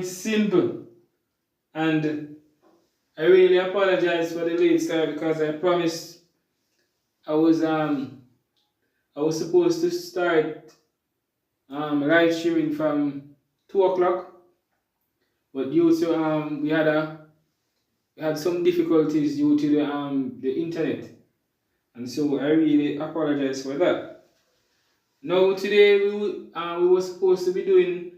Simple, and I really apologize for the late start because I promised I was um I was supposed to start live streaming from 2 o'clock, but due to we had some difficulties due to the internet, and so I really apologize for that. Now today we were supposed to be doing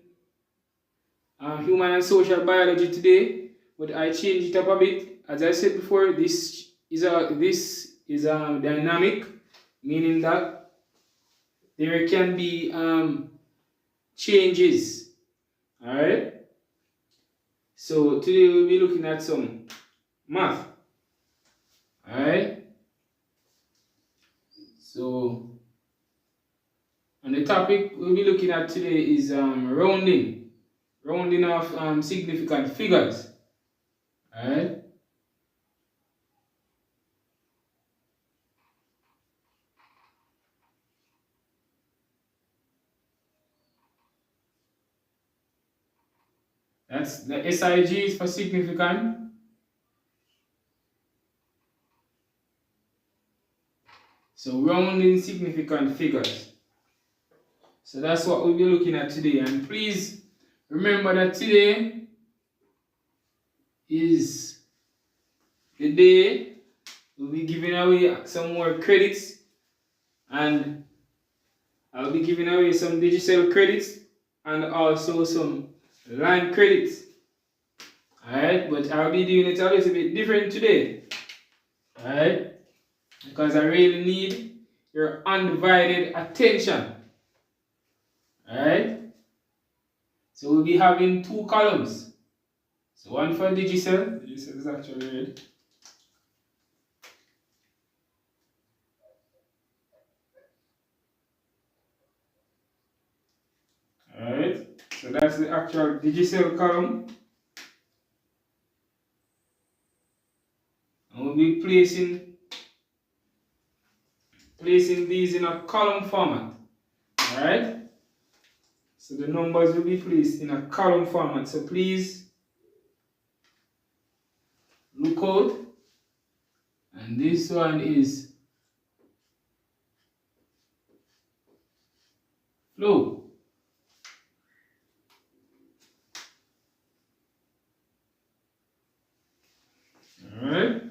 human and social biology today, but I changed it up a bit. As I said before, this is dynamic, meaning that there can be changes. All right. So today we'll be looking at some math. All right. So, and the topic we'll be looking at today is rounding off significant figures. All right. That's the SIG is for significant. So rounding significant figures. So that's what we'll be looking at today. And please remember that today is the day we'll be giving away some more credits, and I'll be giving away some digital credits and also some line credits. Alright, but I'll be doing it a little bit different today. Alright, because I really need your undivided attention. Alright, so we'll be having two columns. So one for Digicel. Digicel is actually red. Alright, so that's the actual Digicel column. And we'll be placing these in a column format. Alright? So the numbers will be placed in a column format. So please look out. And this one is flow. Alright.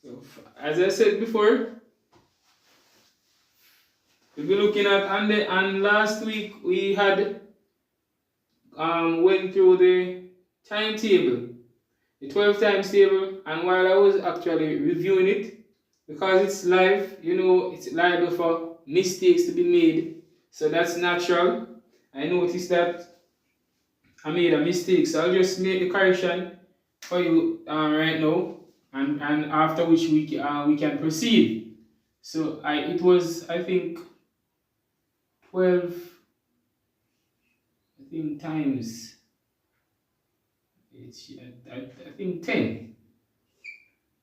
So as I said before, we'll be looking at and last week we had went through the timetable, the 12 times table, and while I was actually reviewing it, because it's live, you know, it's liable for mistakes to be made, so that's natural. I noticed that I made a mistake, so I'll just make the correction for you right now, and after which we can proceed. So it was, I think, 12, I think, times, I think 10.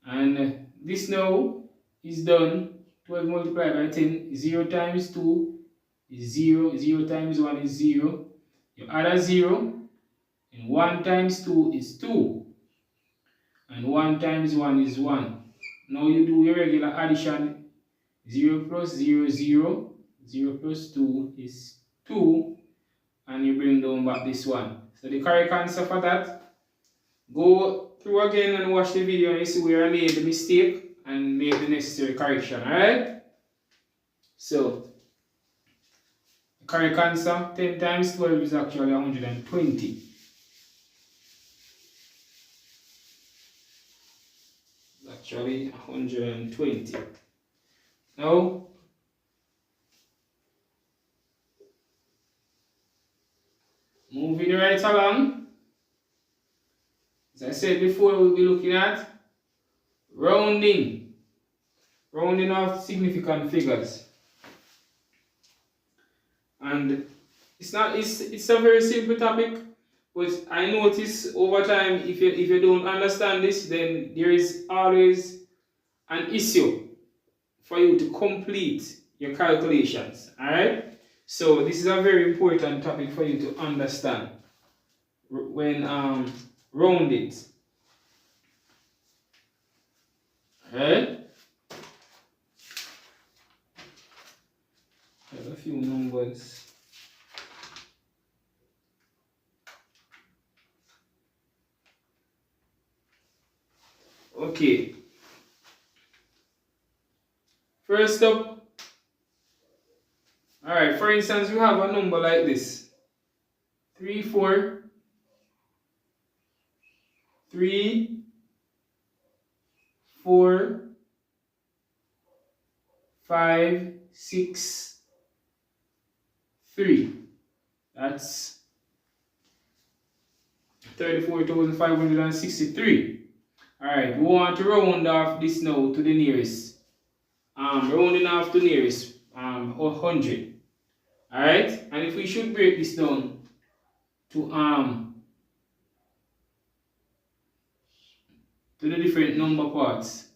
And this now is done. 12 multiplied by 10, 0 times 2 is 0, 0 times 1 is 0. You add a 0, and 1 times 2 is 2. And 1 times 1 is 1. Now you do your regular addition. 0 plus 0 is 0. 0 plus 2 is 2. And you bring down back this one. So the correct answer for that, go through again and watch the video and you see where I made the mistake and make the necessary correction. Alright? So the correct answer, 10 times 12 is actually 120. Actually 120. Now moving right along, as I said before, we'll be looking at rounding off significant figures. And it's a very simple topic, but I notice over time, if you don't understand this, then there is always an issue for you to complete your calculations. Alright? So this is a very important topic for you to understand when round it. Alright? I have a few numbers. Okay. First up, alright, for instance, we have a number like this. 3, 4, 3, 4, 5, 6, 3. That's 34,563. Alright, we want to round off this now to the nearest. Rounding off to nearest 100. Alright, and if we should break this down to the different number parts,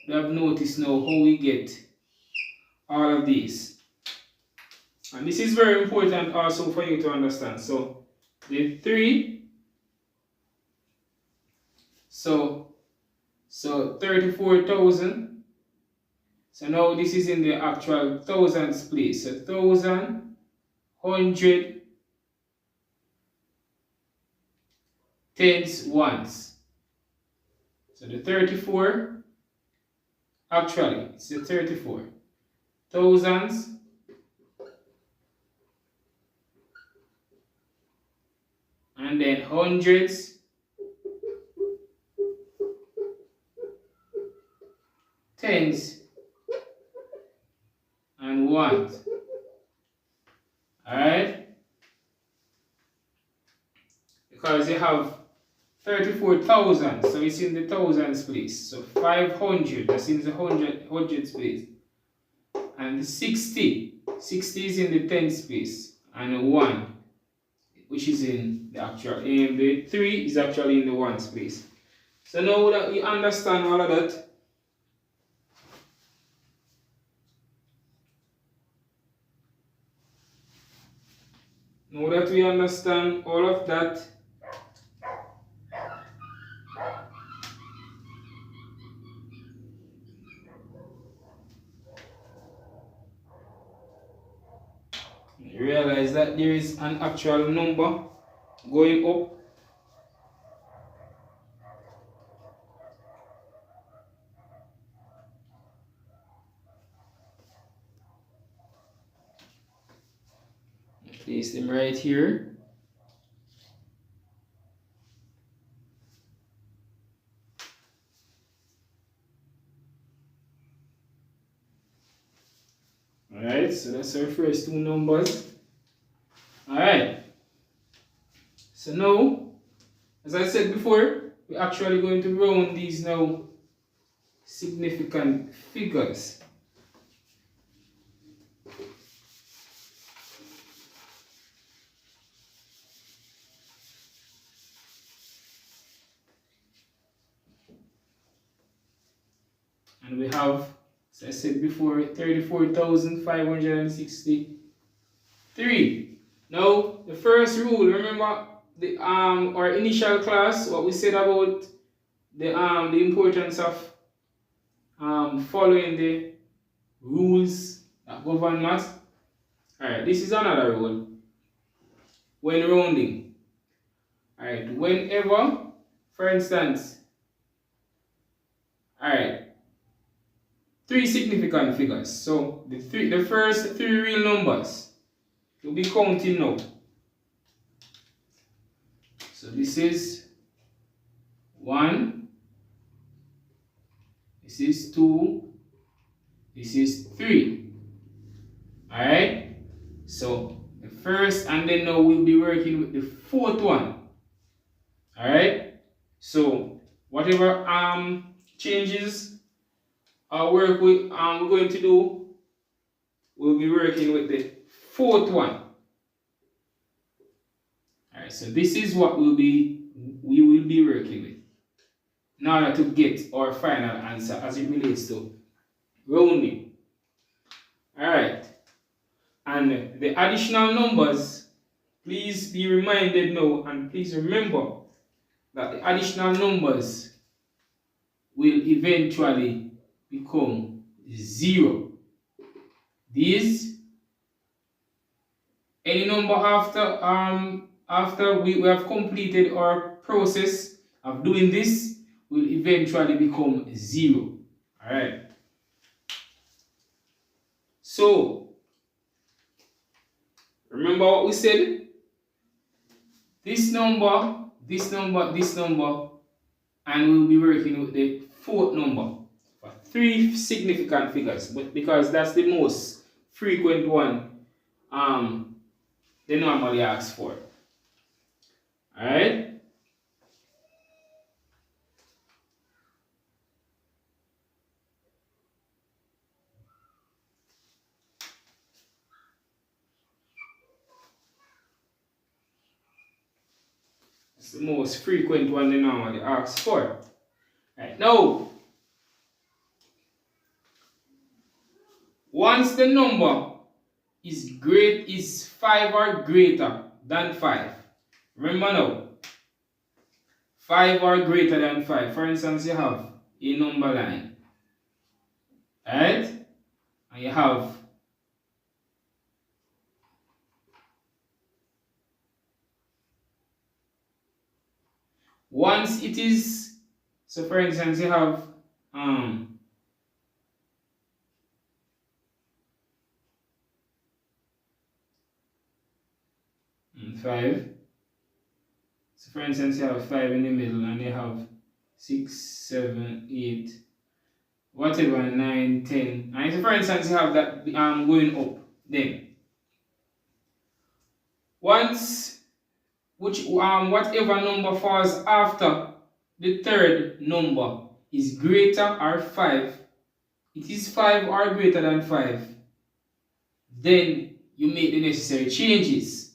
we have noticed now how we get all of these. And this is very important also for you to understand. So the 3, so 34,000. So now this is in the actual thousands place. So 1,000, 100, tens, ones. So the 34, actually it's the 34. Thousands, and then hundreds, tens, and ones. Alright? Because you have 34,000, so it's in the thousands place. So 500, that's in the hundreds place. And 60 is in the tens place. And 1, which is in the actual, and the 3 is actually in the ones place. So now that we understand all of that, you realize that there is an actual number going up. Place them right here. Alright, so that's our first two numbers. Alright. So now, as I said before, we're actually going to round these now significant figures. And we have, as I said before, 34,563. Now, the first rule, remember the our initial class, what we said about the importance of following the rules that govern math. Alright, this is another rule. When rounding. Alright, whenever, for instance, alright, 3 significant figures. So the first 3 real numbers you'll be counting now. So this is 1, this is 2, this is 3. Alright? So the first, and then now we'll be working with the fourth one. Alright? So whatever changes our work we're going to do, we'll be working with the fourth one. Alright, so this is what we will be working with in order to get our final answer as it relates to rounding. Alright, And the additional numbers, please be reminded now, and please remember that the additional numbers will eventually become 0. These, any number after we have completed our process of doing this will eventually become 0. Alright. So remember what we said? This number, this number, this number, and we'll be working with the fourth number for 3 significant figures, but because that's the most frequent one they normally ask for. Alright? It's the most frequent one they normally ask for. Right now, once the number is 5 or greater than 5. Remember now, 5 or greater than 5. For instance, you have a number line. Right? And you have once it is, so for instance, you have 5. So for instance, you have 5 in the middle, and you have 6, 7, 8, whatever, 9, 10. And so for instance, you have that going up. Then once whatever number falls after the third number is greater or 5, it is 5 or greater than 5, then you make the necessary changes.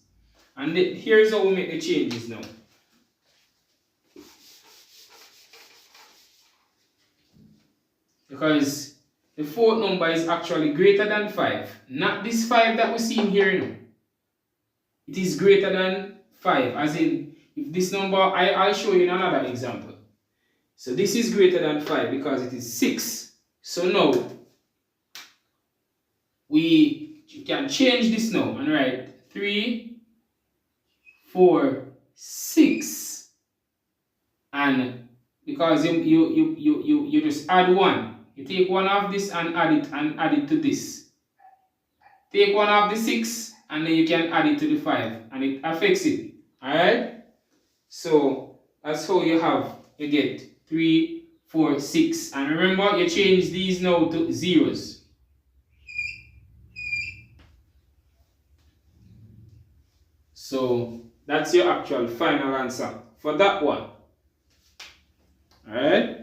And here's how we make the changes now. Because the fourth number is actually greater than 5. Not this 5 that we see in here now. It is greater than 5. As in, if this number, I'll show you in another example. So this is greater than 5 because it is 6. So now, you can change this now and write 3, 4, 6. And because you just add 1. You take one of this and add it to this. Take one of the 6 and then you can add it to the 5 and it affects it. Alright? So that's how you get 3, 4, 6. And remember, you change these now to zeros. So that's your actual final answer for that one. Alright?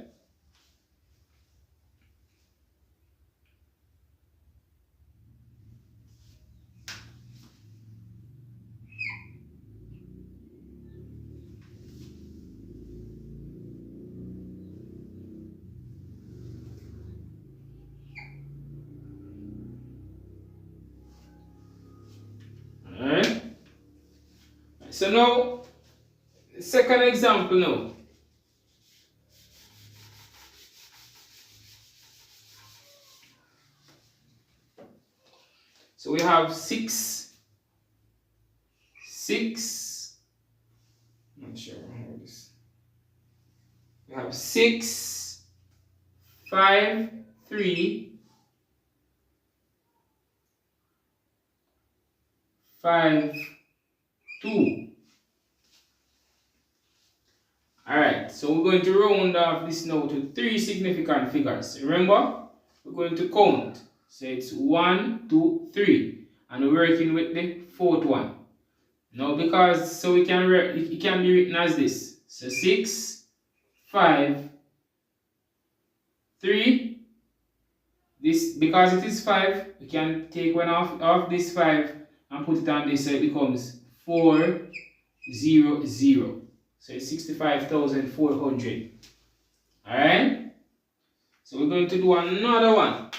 Alright? So now, second example now. So we have 6, not sure how this. We have 6, 5, 3, 5, 2. Alright, so we're going to round off this now to 3 significant figures. Remember, we're going to count. So it's 1, 2, 3. And we're working with the fourth one. Now because, so it can be written as this. So 6, 5, 3. This, because it is 5, we can take one off this 5 and put it on this, so it becomes 4, 0, 0. So it's 65,400. Alright? So we're going to do another one.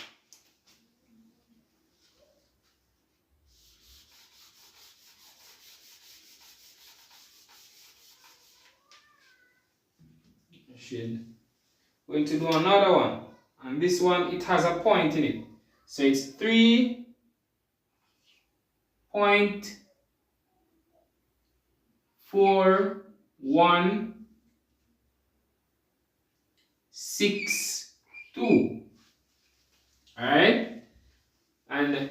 We're going to do another one. And this one, it has a point in it. So it's 3.4162. Alright? And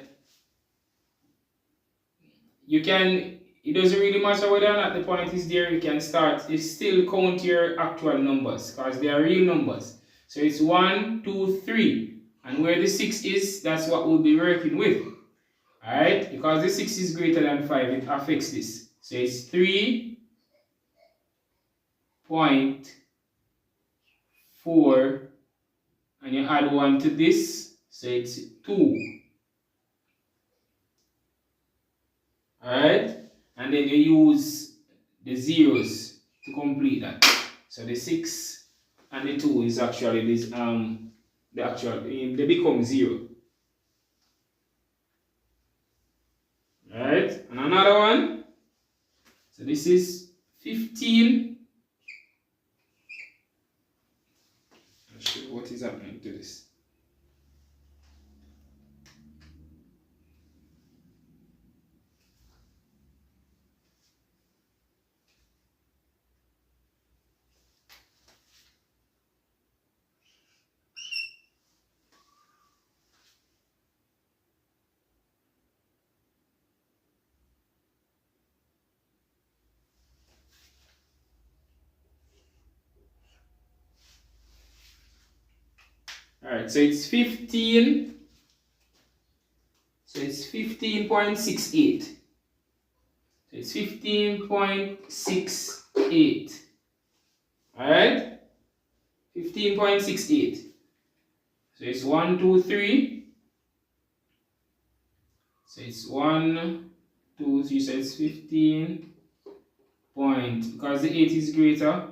you can, it doesn't really matter whether or not the point is there, you can start, you still count your actual numbers because they are real numbers. So it's 1, 2, 3. And where the 6 is, that's what we'll be working with. Alright? Because the 6 is greater than 5, it affects this. So it's 3.4, and you add 1 to this, so it's 2. Alright? And then you use the zeros to complete that. So the 6 and the 2 is actually this the actual, they become 0. Alright? And another one. So this is 15. Let's show you what is happening to this. Alright, so it's 15. So it's 15.68. So it's 15.68. Alright? 15.68. So it's 1, 2, 3. So it's 1, 2, 3. So it's 15 point. Because the 8 is greater,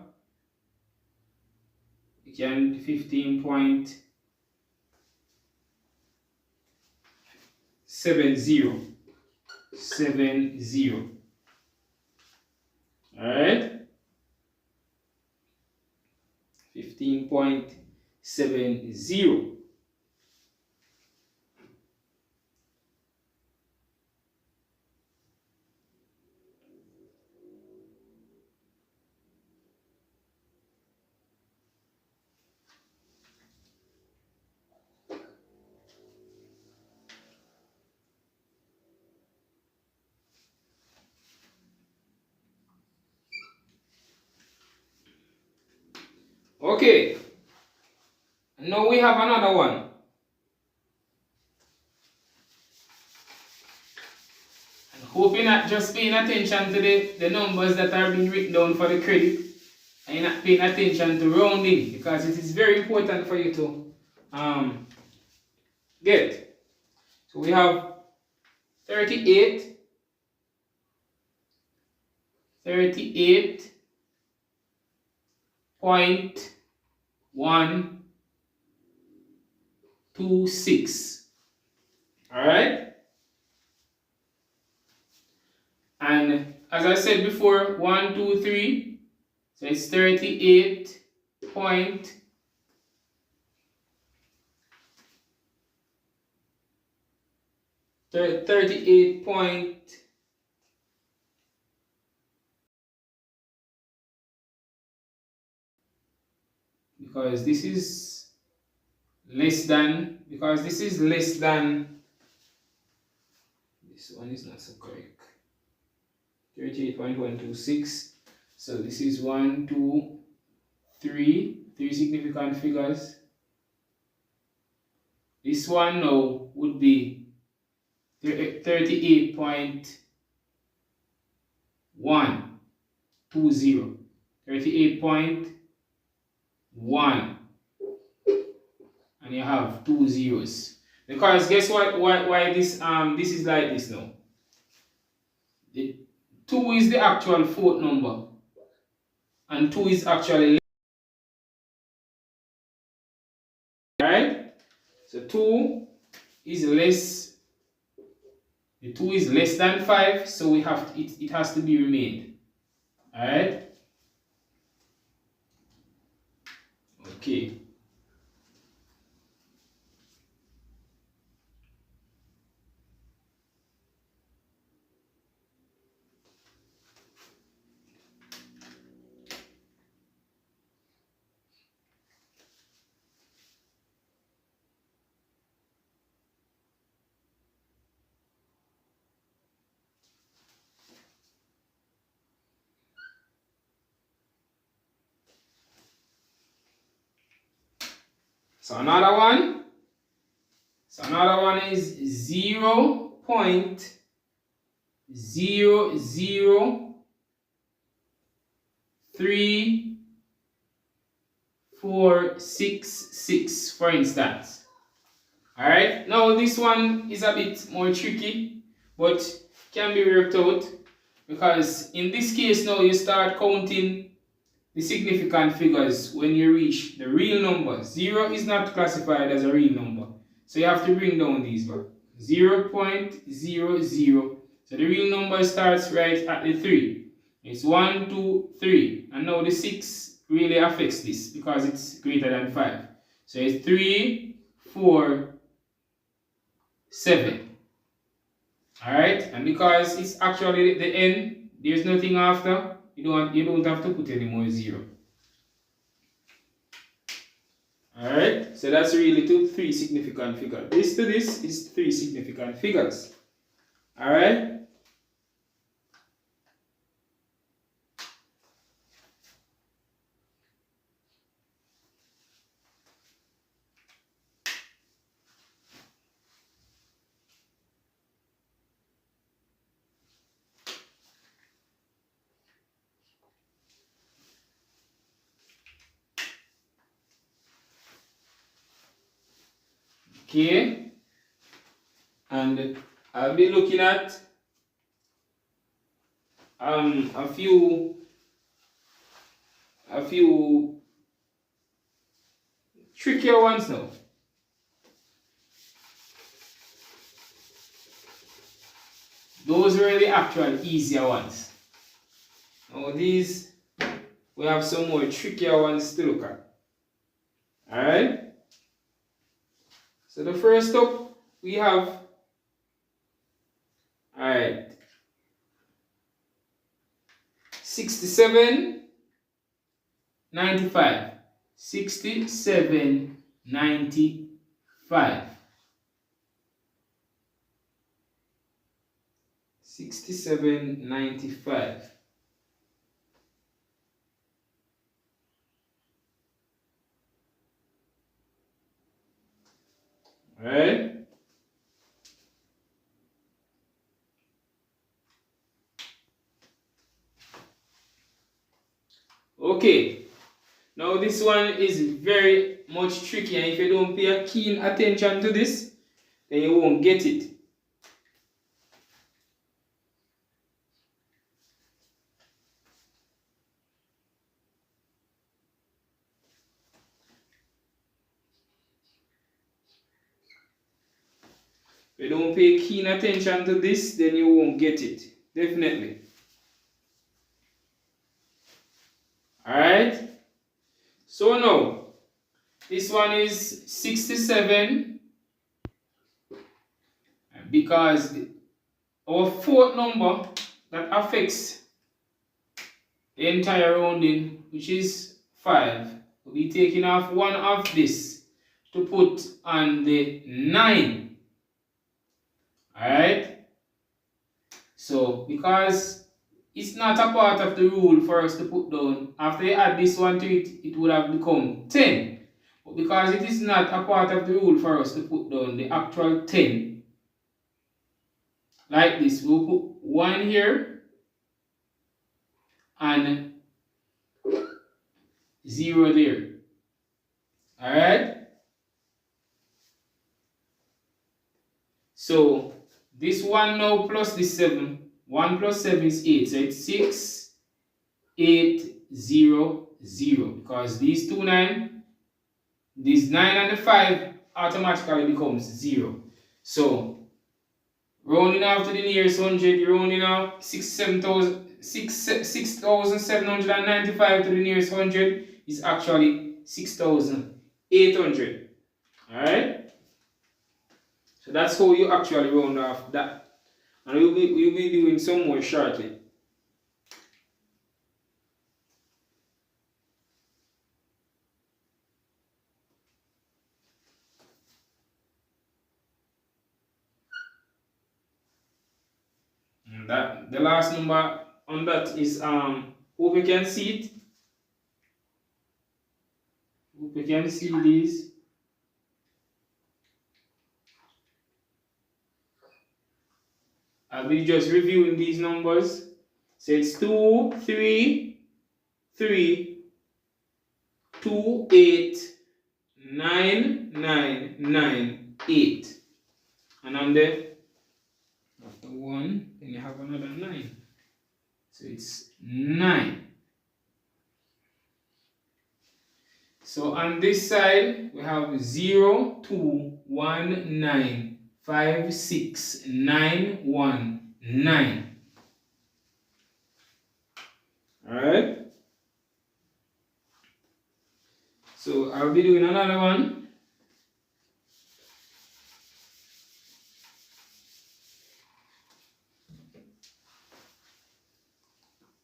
you can 15.70. Alright? 15.70. Okay, now we have another one. And hope you're not just paying attention to the numbers that are being written down for the credit, and you're not paying attention to rounding, because it is very important for you to get. So we have 38, 38.126. Alright? And as I said before, 1, 2, 3. So it's 38 point. Because this is less than, this one is not so correct. 38.126. So this is 1, 2, 3 significant figures. This one now would be 38.120. 38.1, and you have 2 zeros. Because guess what? Why this this is like this now? The 2 is the actual fourth number, and 2 is actually less. Right? So 2 is less. The 2 is less than 5, so we have to, it has to be remained. Alright? Okay. So another one. So another one is 0.00346, for instance. Alright, now this one is a bit more tricky, but can be worked out, because in this case now you start counting the significant figures when you reach the real number. 0 is not classified as a real number, so you have to bring down these back. 0.00. So the real number starts right at the 3. It's 1, 2, 3. And now the 6 really affects this because it's greater than 5. So it's 3, 4, 7. Alright? And because it's actually the n, there's nothing after, you don't have to put any more 0. Alright? So that's really 3 significant figures. This to this is 3 significant figures. Alright? Okay, and I'll be looking at a few trickier ones now. Those were the actual easier ones. Now these, we have some more trickier ones to look at. Alright? So the first up we have, alright, 67.95. 67.95. 67.95. Alright. Okay. Now this one is very much tricky, and if you don't pay a keen attention to this, then you won't get it. If you don't pay keen attention to this, then you won't get it. Definitely. Alright? So now, this one is 67, because our fourth number that affects the entire rounding, which is 5, will be taking off one of this to put on the 9. Alright? So, because it's not a part of the rule for us to put down, after you add this one to it, it would have become 10. But because it is not a part of the rule for us to put down the actual 10, like this, we'll put 1 here and 0 there. Alright? So, this 1 now plus this 7. 1 plus 7 is 8. So it's 6, 8, 0, 0. Because these 2 9, this 9 and the 5 automatically becomes 0. So, rounding off to the nearest 100, rounding off 6,795 to the nearest 100 is actually 6,800. Alright? So that's how you actually round off that. And we'll be doing some more shortly. And that the last number on that is hope you can see it. Hope you can see these. I'll be just reviewing these numbers. So it's 2, 3, 3, 2, 8, 9, 9, 9, 8. And on there, after 1, then you have another 9. So it's 9. So on this side, we have 0, 2, 1, 9, 5, 6, 9, 1, 9. Alright? So I'll be doing another one.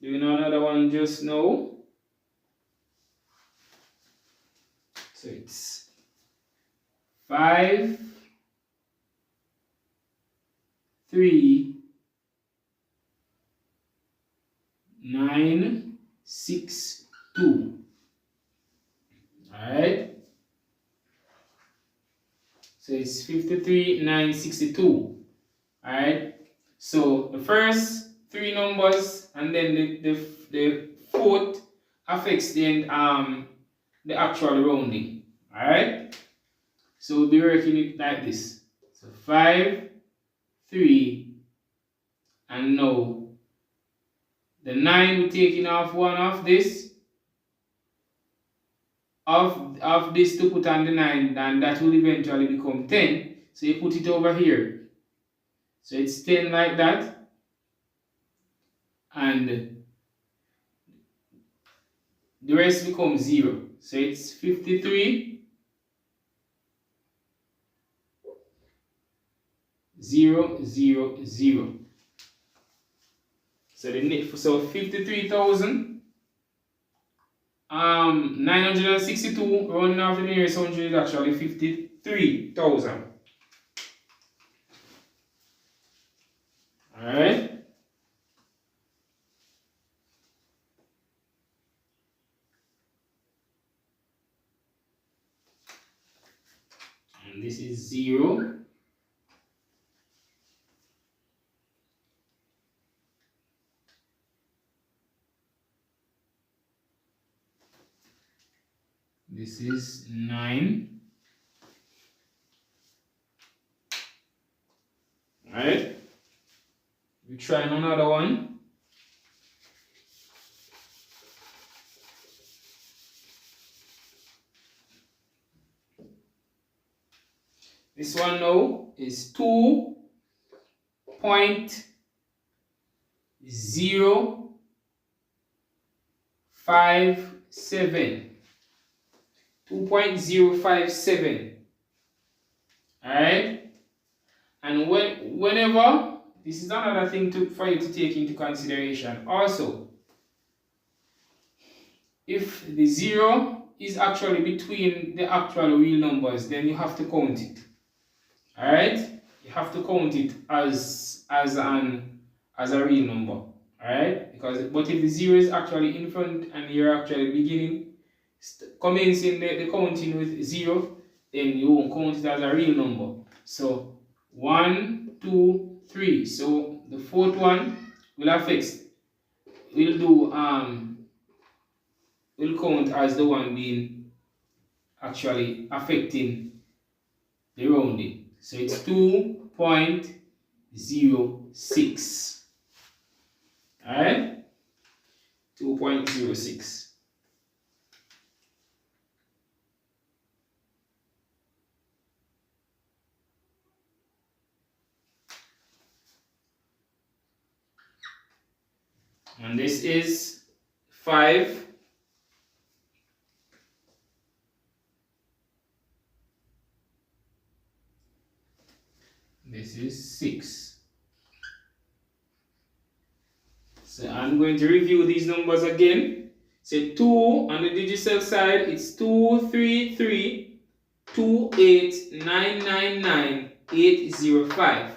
Doing another one just now. So it's 5, 3, 9, 6, 2. Alright? So it's 53, 9, 62. Alright? So the first 3 numbers and then the fourth affects the actual rounding. Alright? So we'll be working it like this. So 5, 3, and now the 9 we're taking off one of this. Of this to put on the 9, and that will eventually become 10. So you put it over here. So it's 10 like that. And the rest becomes 0. So it's 53, 0, 0, 0. So the net, so 53,962 rounding off the nearest 100 is actually 53,000. Alright? And this is 0. This is 9. Alright? We try another one. This one now is 2.057. 2.057. Alright? And whenever, this is another thing for you to take into consideration. Also, if the 0 is actually between the actual real numbers, then you have to count it. Alright? You have to count it as a real number. Alright? But if the 0 is actually in front and you're actually beginning, commencing the counting with 0, then you won't count it as a real number. So 1, 2, 3. So the fourth one will affect. We'll count as the one being actually affecting the rounding. So it's 2.06. Alright? 2.06. And this is 5, this is 6. So I'm going to review these numbers again. So 2 on the digital side, it's 23328999805.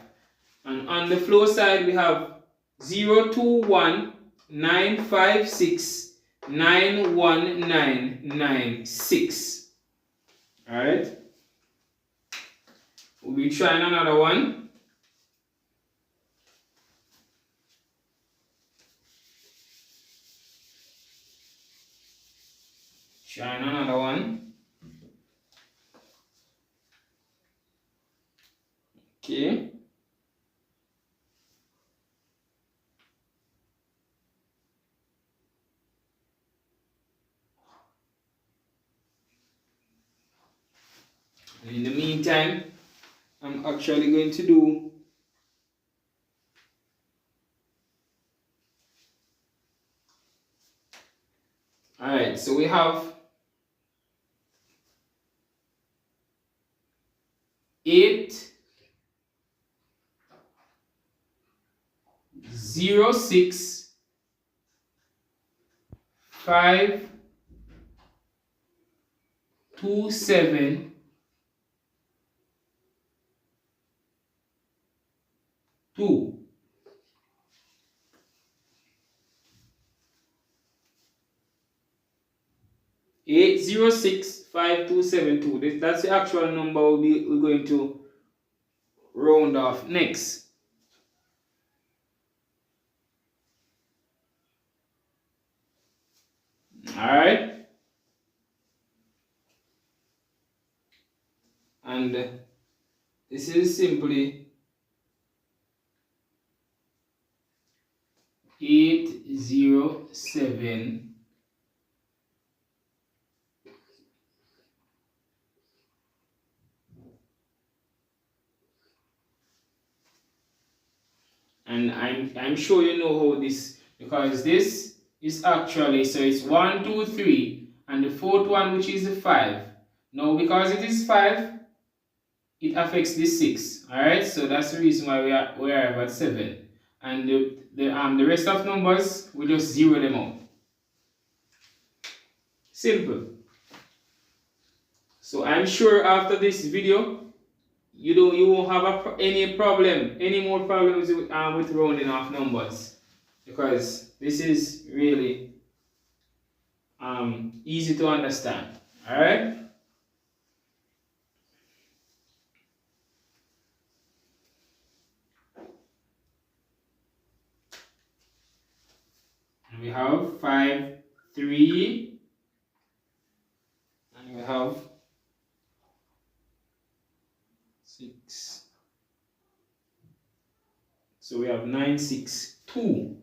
And on the flow side, we have 02195691996. Alright. We'll be trying another one. Trying another one. Okay. In the meantime, I'm actually going to do alright, so we have 8 0 6 5 2 7 2. Eight 0 6 5 2 7 2. That's the actual number we're going to round off next. Alright. And this is simply 807 and I'm sure you know how this, because this is actually, so it's 1 2 3 and the fourth one, which is the 5. Now because it is 5, it affects the 6. Alright, so that's the reason why we are at 7. And the rest of numbers, we just zero them out. Simple. So I'm sure after this video, you won't have any more problems with rounding off numbers, because this is really easy to understand. All right. And we have 5 3, and we have 6. So we have 9 6 2.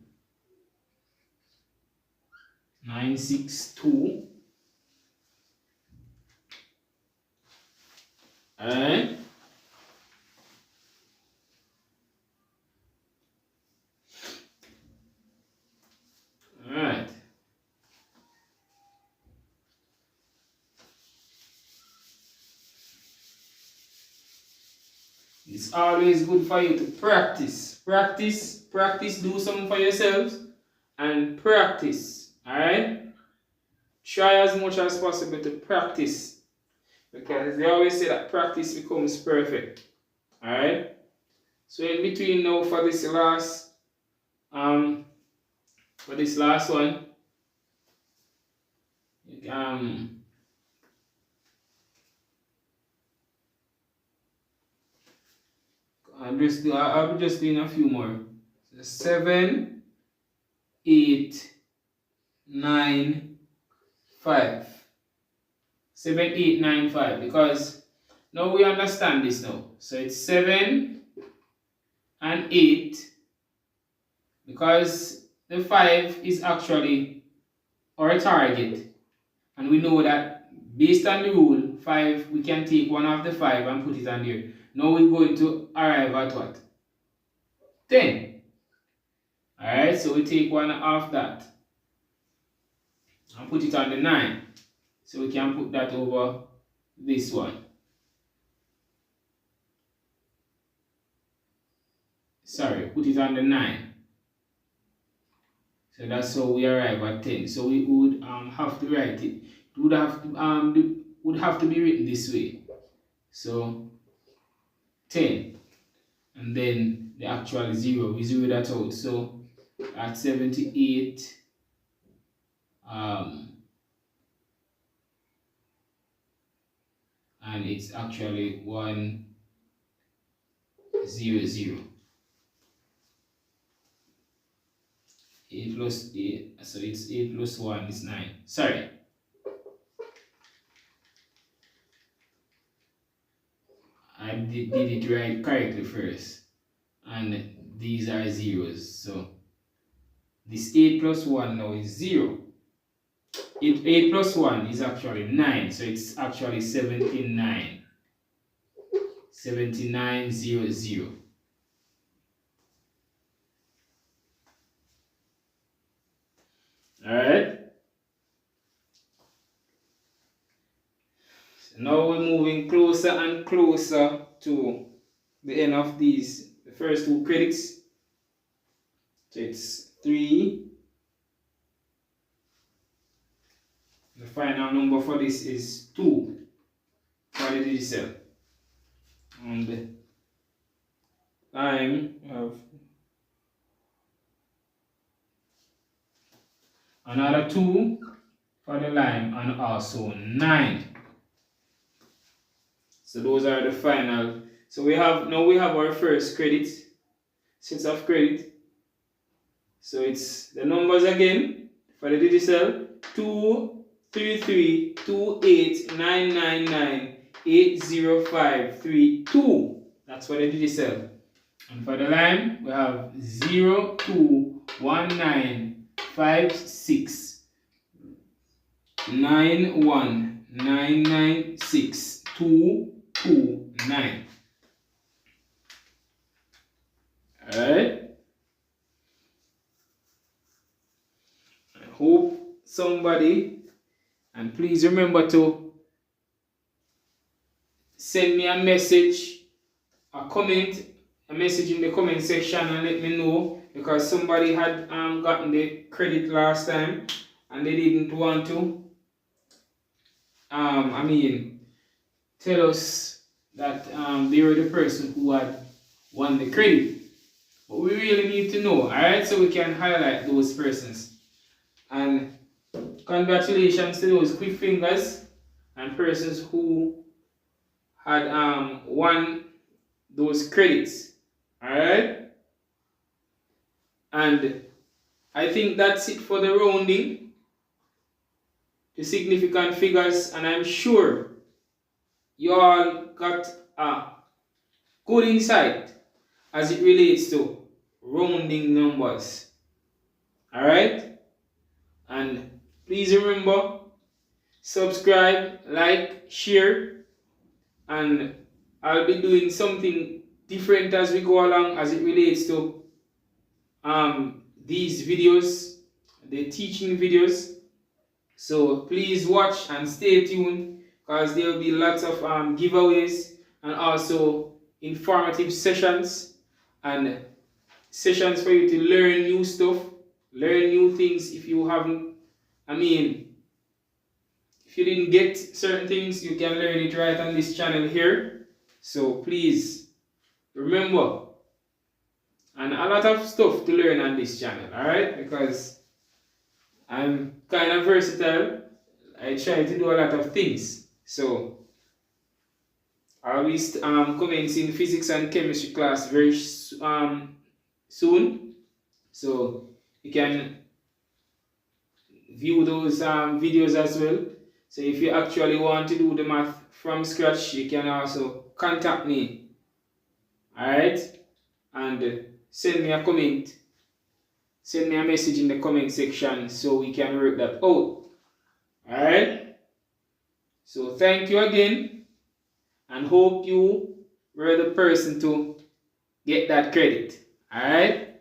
9 6 2. Alright. Alright. It's always good for you to practice. Practice, do something for yourselves and practice. Alright? Try as much as possible to practice, because they always say that practice becomes perfect. Alright? So in between now for this last one, I'll be just doing a few more. So 7 8 9 5. 7 8 9 5, because now we understand this now. So it's 7 and 8, because the 5 is actually our target, and we know that based on the rule 5, we can take one of the 5 and put it on there. Now we're going to arrive at what? 10. Alright, so we take one off that and put it on the 9. So we can put that over this one. put it on the 9. So that's how we arrive at 10. So we would have to write it. It would have to be written this way. So 10, and then the actual 0. We zero that out. So at 78, and it's actually 100. 8 plus 8, so it's 8 plus 1 is 9. Sorry. I did it right correctly first. And these are zeros. So this 8 plus 1 now is 0. 8 plus 1 is actually 9. So it's actually 79. 7900. Alright. So now we're moving closer and closer to the end of these, the first 2 credits. So it's 3. The final number for this is 2 for the digicel. And the time of another 2 for the lime, and also 9. So those are the final. So we have our first credit, sets of credit. So it's the numbers again for the digicel: 2 3 3 2 8 9 9 9 8 0 5 3 2. That's for the digicel. And for the lime, we have 0 2 1 9 5 6 9 1 9 9 6 2 2 9. Alright. I hope somebody, and please remember to send me a message, a comment, a message in the comment section and let me know, because somebody had gotten the credit last time and they didn't want to tell us that they were the person who had won the credit. But we really need to know, alright, so we can highlight those persons. And congratulations to those quick fingers and persons who had won those credits. Alright? And I think that's it for the rounding, the significant figures, and I'm sure you all got a good insight as it relates to rounding numbers. Alright? And please remember, subscribe, like, share, and I'll be doing something different as we go along as it relates to these videos, the teaching videos. So please watch and stay tuned, because there will be lots of giveaways and also informative sessions and sessions for you to learn new stuff, learn new things. If you haven't, if you didn't get certain things, you can learn it right on this channel here. So please remember, and a lot of stuff to learn on this channel, alright? Because I'm kind of versatile. I try to do a lot of things. So I'll be commencing physics and chemistry class very soon. So you can view those videos as well. So if you actually want to do the math from scratch, you can also contact me. Alright? And send me a comment. Send me a message in the comment section so we can work that out. Alright? So thank you again, and hope you were the person to get that credit. Alright?